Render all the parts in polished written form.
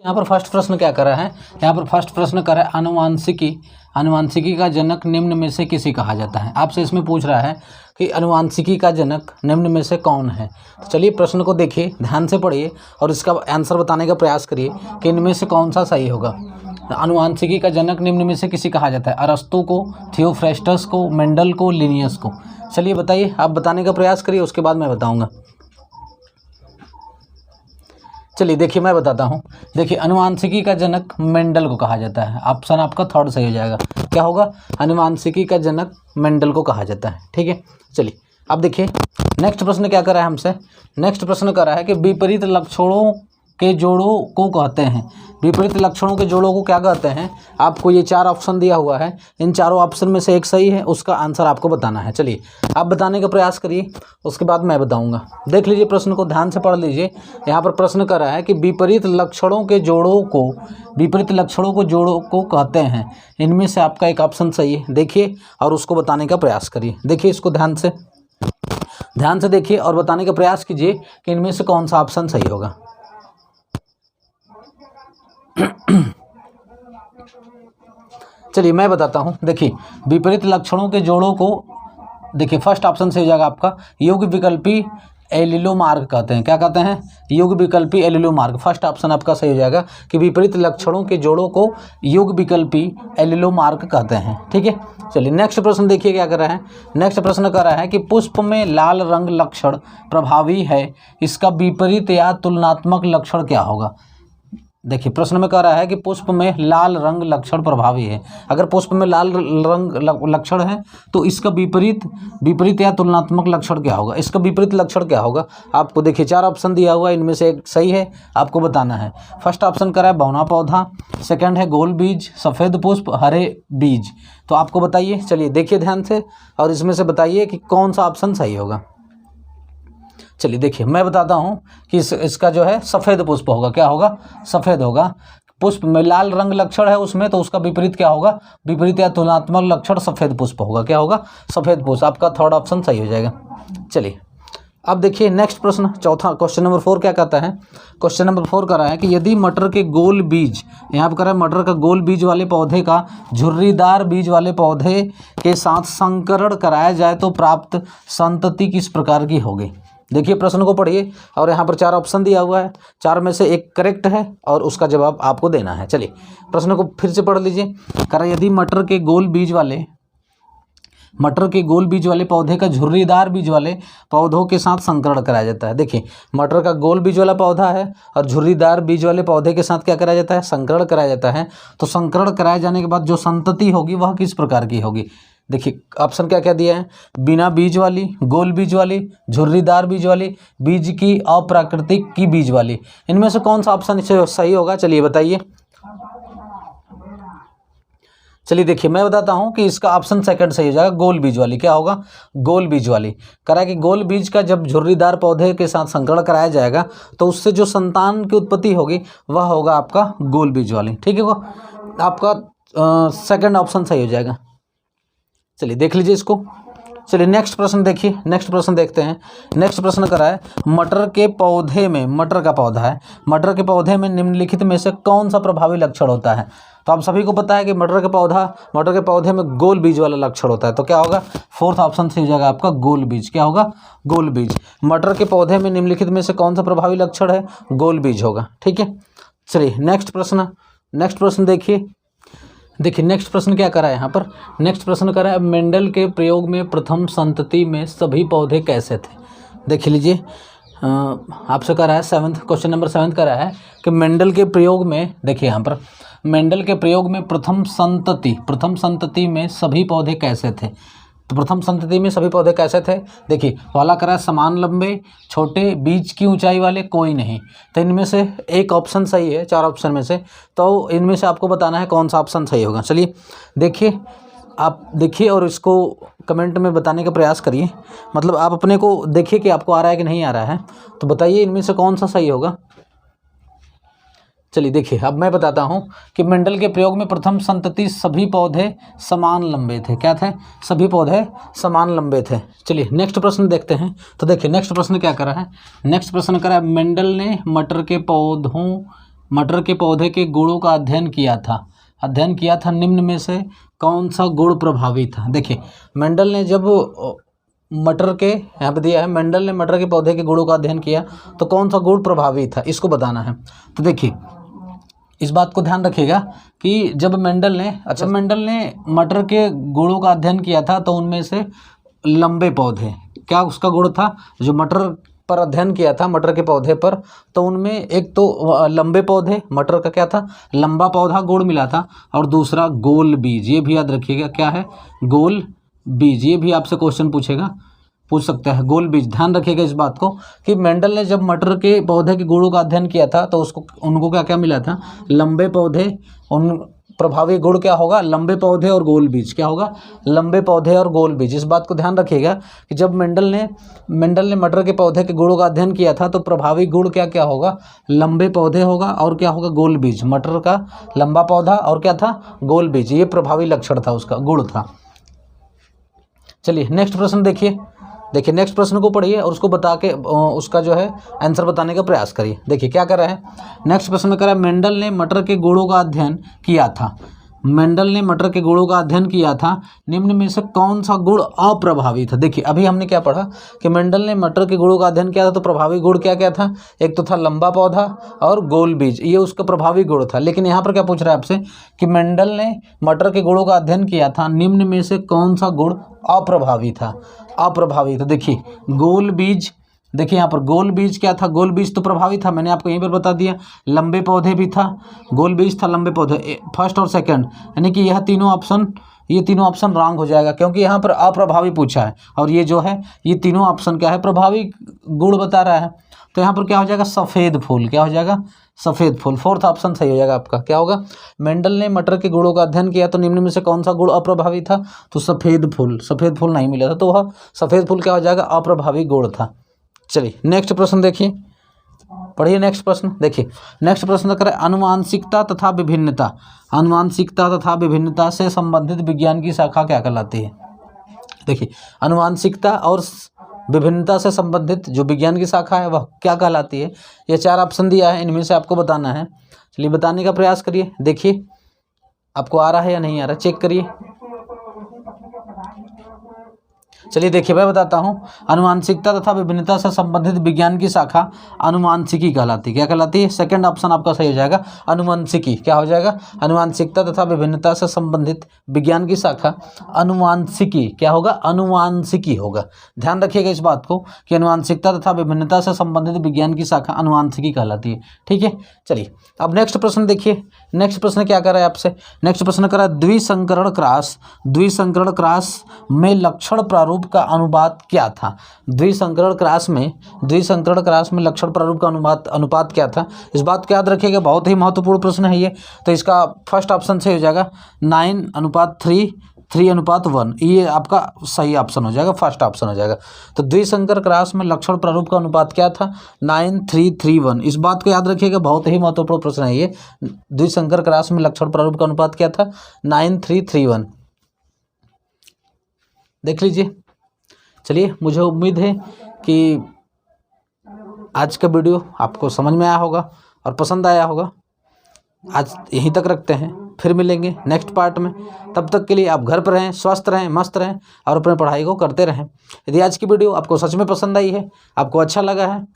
यहाँ पर फर्स्ट प्रश्न क्या करा है, यहाँ पर फर्स्ट प्रश्न करा है अनुवांशिकी का जनक निम्न में से किसे कहा जाता है। आपसे इसमें पूछ रहा है कि अनुवांशिकी का जनक निम्न में से कौन है। तो चलिए प्रश्न को देखिए, ध्यान से पढ़िए और इसका आंसर बताने का प्रयास करिए कि इनमें से कौन सा सही होगा। अनुवांशिकी का जनक निम्न में से किसे कहा जाता है, अरस्तु को, थियोफ्रेस्टस को, मेंडल को, लिनियस को। चलिए बताइए, आप बताने का प्रयास करिए, उसके बाद मैं बताऊँगा। चलिए देखिए मैं बताता हूँ। देखिए अनुवांशिकी का जनक मेंडल को कहा जाता है। ऑप्शन आपका थर्ड सही हो जाएगा। क्या होगा, अनुवांशिकी का जनक मेंडल को कहा जाता है। ठीक है, चलिए अब देखिए नेक्स्ट प्रश्न क्या करा है हमसे। नेक्स्ट प्रश्न करा है कि विपरीत लक्षणों के जोड़ों को कहते हैं। विपरीत लक्षणों के जोड़ों को क्या कहते हैं। आपको ये 4 ऑप्शन दिया हुआ है, इन चारों ऑप्शन में से एक सही है, उसका आंसर आपको बताना है। चलिए आप बताने का प्रयास करिए, उसके बाद मैं बताऊंगा। देख लीजिए प्रश्न को, ध्यान से पढ़ लीजिए। यहाँ पर प्रश्न कर रहा है कि विपरीत लक्षणों के जोड़ों को कहते हैं। इनमें से आपका एक ऑप्शन सही है, देखिए और उसको बताने का प्रयास करिए। देखिए इसको ध्यान से देखिए और बताने का प्रयास कीजिए कि इनमें से कौन सा ऑप्शन सही होगा। चलिए मैं बताता हूं। देखिए विपरीत लक्षणों के जोड़ों को, देखिए फर्स्ट ऑप्शन से हो जाएगा आपका युग विकल्पी एलिलोमार्ग कहते हैं। क्या कहते हैं, युग विकल्पी एलिलोमार्ग। फर्स्ट ऑप्शन आपका सही हो जाएगा कि विपरीत लक्षणों के जोड़ों को युग विकल्पी एलिलोमार्ग कहते हैं। ठीक है, चलिए नेक्स्ट प्रश्न देखिए क्या कर रहा है। नेक्स्ट प्रश्न कर रहा है कि पुष्प में लाल रंग लक्षण प्रभावी है, इसका विपरीत या तुलनात्मक लक्षण क्या होगा। देखिए प्रश्न में कह रहा है कि पुष्प में लाल रंग लक्षण प्रभावी है। अगर पुष्प में लाल रंग लक्षण है तो इसका विपरीत या तुलनात्मक लक्षण क्या होगा। इसका विपरीत लक्षण क्या होगा, आपको देखिए 4 ऑप्शन दिया हुआ है, इनमें से एक सही है, आपको बताना है। फर्स्ट ऑप्शन कह रहा है बौना पौधा, सेकंड है गोल बीज, सफ़ेद पुष्प, हरे बीज। तो आपको बताइए, चलिए देखिए ध्यान से और इसमें से बताइए कि कौन सा ऑप्शन सही होगा। चलिए देखिए मैं बताता हूं कि इसका जो है सफ़ेद पुष्प होगा। क्या होगा, सफ़ेद होगा। पुष्प में लाल रंग लक्षण है उसमें, तो उसका विपरीत क्या होगा, विपरीत या तुलनात्मक लक्षण सफ़ेद पुष्प होगा। क्या होगा, सफ़ेद पुष्प। आपका थर्ड ऑप्शन सही हो जाएगा। चलिए अब देखिए नेक्स्ट प्रश्न, चौथा क्वेश्चन नंबर 4 क्या कहता है। क्वेश्चन नंबर 4 कह रहा है कि यदि मटर के गोल बीज, यहाँ पर कह रहा है मटर का गोल बीज वाले पौधे का झुर्रीदार बीज वाले पौधे के साथ संकरण कराया जाए तो प्राप्त संतति किस प्रकार की होगी। देखिए प्रश्न को पढ़िए और यहाँ पर 4 ऑप्शन दिया हुआ है, 4 में से एक करेक्ट है और उसका जवाब आपको देना है। चलिए प्रश्न को फिर से पढ़ लीजिए। कह रहा है यदि मटर के गोल बीज वाले पौधे का झुर्रीदार बीज वाले पौधों के साथ संकरण कराया जाता है। देखिए मटर का गोल बीज वाला पौधा है और झुर्रीदार बीज वाले पौधे के साथ क्या कराया जाता है, संकरण कराया जाता है। तो संकरण कराए जाने के बाद जो संतति होगी वह किस प्रकार की होगी। देखिए ऑप्शन क्या क्या दिया है, बिना बीज वाली, गोल बीज वाली, झुर्रीदार बीज वाली, बीज की अप्राकृतिक की बीज वाली। इनमें से कौन सा ऑप्शन सही होगा, चलिए बताइए। चलिए देखिए मैं बताता हूं कि इसका ऑप्शन सेकंड सही हो जाएगा, गोल बीज वाली। क्या होगा, गोल बीज वाली। कह रहा है कि गोल बीज का जब झुर्रीदार पौधे के साथ संकरण कराया जाएगा तो उससे जो संतान की उत्पत्ति होगी वह होगा आपका गोल बीज वाली। ठीक है, वो आपका सेकंड ऑप्शन सही हो जाएगा। चलिए देख लीजिए इसको। चलिए नेक्स्ट प्रश्न देखिए, नेक्स्ट प्रश्न देखते हैं। नेक्स्ट प्रश्न करा है मटर के पौधे में, मटर का पौधा है, मटर के पौधे में निम्नलिखित में से कौन सा प्रभावी लक्षण होता है। तो आप सभी को पता है कि मटर के पौधे में गोल बीज वाला लक्षण होता है। तो क्या होगा, फोर्थ ऑप्शन से हो जाएगा आपका गोल बीज। क्या होगा, गोल बीज। मटर के पौधे में निम्नलिखित में से कौन सा प्रभावी लक्षण है, गोल बीज होगा। ठीक है, चलिए नेक्स्ट प्रश्न देखिए। देखिए नेक्स्ट प्रश्न क्या करा है यहाँ पर। नेक्स्ट प्रश्न करा है मेंडल के प्रयोग में प्रथम संतति में सभी पौधे कैसे थे। देख लीजिए आपसे करा है क्वेश्चन नंबर 7 करा है कि मेंडल के प्रयोग में, देखिए यहाँ पर मेंडल के प्रयोग में प्रथम संतति में सभी पौधे कैसे थे। तो प्रथम संतति में सभी पौधे कैसे थे, देखिए पहला करा समान लंबे, छोटे, बीज की ऊंचाई वाले, कोई नहीं। तो इनमें से एक ऑप्शन सही है 4 ऑप्शन में से। तो इनमें से आपको बताना है कौन सा ऑप्शन सही होगा। चलिए देखिए, आप देखिए और इसको कमेंट में बताने का प्रयास करिए। मतलब आप अपने को देखिए कि आपको आ रहा है कि नहीं आ रहा है, तो बताइए इनमें से कौन सा सही होगा। चलिए देखिए अब मैं बताता हूँ कि मेंडल के प्रयोग में प्रथम संतति सभी पौधे समान लंबे थे। क्या थे, सभी पौधे समान लंबे थे। चलिए नेक्स्ट प्रश्न देखते हैं। तो देखिए नेक्स्ट प्रश्न क्या करा है। नेक्स्ट प्रश्न करा है मेंडल ने मटर के पौधों मटर के पौधे के गुणों का अध्ययन किया था निम्न में से कौन सा गुण प्रभावी था। देखिए मेंडल ने जब मटर के, यहाँ पे दिया है, मेंडल ने मटर के पौधे के गुणों का अध्ययन किया तो कौन सा गुण प्रभावी था, इसको बताना है। तो देखिए इस बात को ध्यान रखिएगा कि जब मेंडल ने मटर के गुणों का अध्ययन किया था तो उनमें से लंबे पौधे, क्या उसका गुण था जो मटर पर अध्ययन किया था, मटर के पौधे पर, तो उनमें एक तो लंबे पौधे, मटर का क्या था, लंबा पौधा गुण मिला था, और दूसरा गोल बीज। ये भी याद रखिएगा, क्या है, गोल बीज। ये भी आपसे क्वेश्चन पूछ सकता है, गोल बीज। ध्यान रखिएगा इस बात को कि मेंडल ने जब मटर के पौधे के गुणों का अध्ययन किया था तो उनको क्या क्या मिला था, लंबे पौधे। उन प्रभावी गुण क्या होगा, लंबे पौधे और गोल बीज। क्या होगा, लंबे पौधे और गोल बीज। इस बात को ध्यान रखिएगा कि जब मेंडल ने मटर के पौधे के गुणों का अध्ययन किया था तो प्रभावी गुण क्या क्या होगा, लंबे पौधे होगा और क्या होगा, गोल बीज। मटर का लंबा पौधा और क्या था, गोल बीज। ये प्रभावी लक्षण था, उसका गुण था। चलिए नेक्स्ट प्रश्न देखिए नेक्स्ट प्रश्न को पढ़िए और उसको बता के उसका जो है आंसर बताने का प्रयास करिए। देखिए क्या कर रहा है, नेक्स्ट प्रश्न में कर रहा है, मेंडल ने मटर के गुणों का अध्ययन किया था। मेंडल ने मटर के गुणों का अध्ययन किया था, निम्न में से कौन सा गुण अप्रभावी था। देखिए अभी हमने क्या पढ़ा कि मेंडल ने मटर के गुणों का अध्ययन किया था तो प्रभावी गुण क्या क्या था, एक तो था लंबा पौधा और गोल बीज, ये उसका प्रभावी गुण था। लेकिन यहाँ पर क्या पूछ रहा है आपसे कि मेंडल ने मटर के गुणों का अध्ययन किया था, निम्न में से कौन सा गुण अप्रभावी था। तो देखिए गोल बीज, देखिए यहाँ पर गोल बीज क्या था, गोल बीज तो प्रभावी था, मैंने आपको यहीं पर बता दिया। लंबे पौधे भी था, गोल बीज था, लंबे पौधे, फर्स्ट और सेकंड, यानी कि यह तीनों ऑप्शन रॉन्ग हो जाएगा क्योंकि यहाँ पर अप्रभावी पूछा है और ये जो है ये तीनों ऑप्शन क्या है, प्रभावी गुण बता रहा है। तो यहाँ पर क्या हो जाएगा, सफ़ेद फूल। क्या हो जाएगा, सफ़ेद फूल। फोर्थ ऑप्शन सही हो जाएगा आपका। क्या होगा, मेंडल ने मटर के गुणों का अध्ययन किया तो निम्न में से कौन सा गुण अप्रभावी था, तो सफ़ेद फूल नहीं मिला था, तो वह सफ़ेद फूल क्या हो जाएगा, अप्रभावी गुण था। चलिए नेक्स्ट प्रश्न देखिए, पढ़िए नेक्स्ट प्रश्न। देखिए नेक्स्ट प्रश्न करें, अनुवांशिकता तथा विभिन्नता से संबंधित विज्ञान की शाखा क्या कहलाती है। देखिए अनुवांशिकता और विभिन्नता से संबंधित जो विज्ञान की शाखा है वह क्या कहलाती है। ये 4 ऑप्शन दिया है, इनमें से आपको बताना है। चलिए बताने का प्रयास करिए। देखिए आपको आ रहा है या नहीं आ रहा, चेक करिए। चलिए देखिए मैं बताता हूँ, अनुवांशिकता तथा विभिन्नता से संबंधित विज्ञान की शाखा अनुवांशिकी कहलाती है। क्या कहलाती है, सेकंड ऑप्शन आपका सही हो जाएगा, अनुवांशिकी। क्या हो जाएगा, अनुवांशिकता तथा विभिन्नता से संबंधित विज्ञान की शाखा अनुवांशिकी। क्या होगा, अनुवांशिकी होगा। ध्यान रखिएगा इस बात को कि अनुवांशिकता तथा विभिन्नता से संबंधित विज्ञान की शाखा अनुवांशिकी कहलाती है। ठीक है, चलिए अब नेक्स्ट प्रश्न देखिए। नेक्स्ट प्रश्न क्या कर रहा है आपसे, नेक्स्ट प्रश्न कर रहा है, द्विसंकरण क्रॉस में लक्षण प्रारूप का अनुपात क्या था। द्विसंकरण क्रॉस में लक्षण प्रारूप का अनुपात क्या था। इस बात को याद रखिएगा, बहुत ही महत्वपूर्ण प्रश्न है ये। तो इसका फर्स्ट ऑप्शन सही हो जाएगा 9:3:1। ये आपका सही ऑप्शन हो जाएगा, फर्स्ट ऑप्शन हो जाएगा। तो द्विसंकर क्रॉस में लक्षण प्रारूप का अनुपात क्या था, 9:3:1। इस बात को याद रखिएगा, बहुत ही महत्वपूर्ण प्रश्न है ये। द्विसंकर क्रॉस में लक्षण प्रारूप का अनुपात क्या था, 9:3:1। देख लीजिए। चलिए मुझे उम्मीद है कि आज का वीडियो आपको समझ में आया होगा और पसंद आया होगा। आज यहीं तक रखते हैं, फिर मिलेंगे नेक्स्ट पार्ट में। तब तक के लिए आप घर पर रहें, स्वस्थ रहें, मस्त रहें और अपने पढ़ाई को करते रहें। यदि आज की वीडियो आपको सच में पसंद आई है, आपको अच्छा लगा है,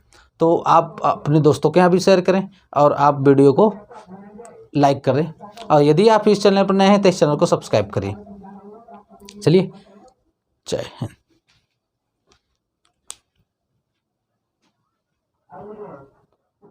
तो आप अपने दोस्तों के यहाँ भी शेयर करें और आप वीडियो को लाइक करें। और यदि आप इस चैनल पर नए हैं तो इस चैनल को सब्सक्राइब करिए। चलिए, जय हिंद।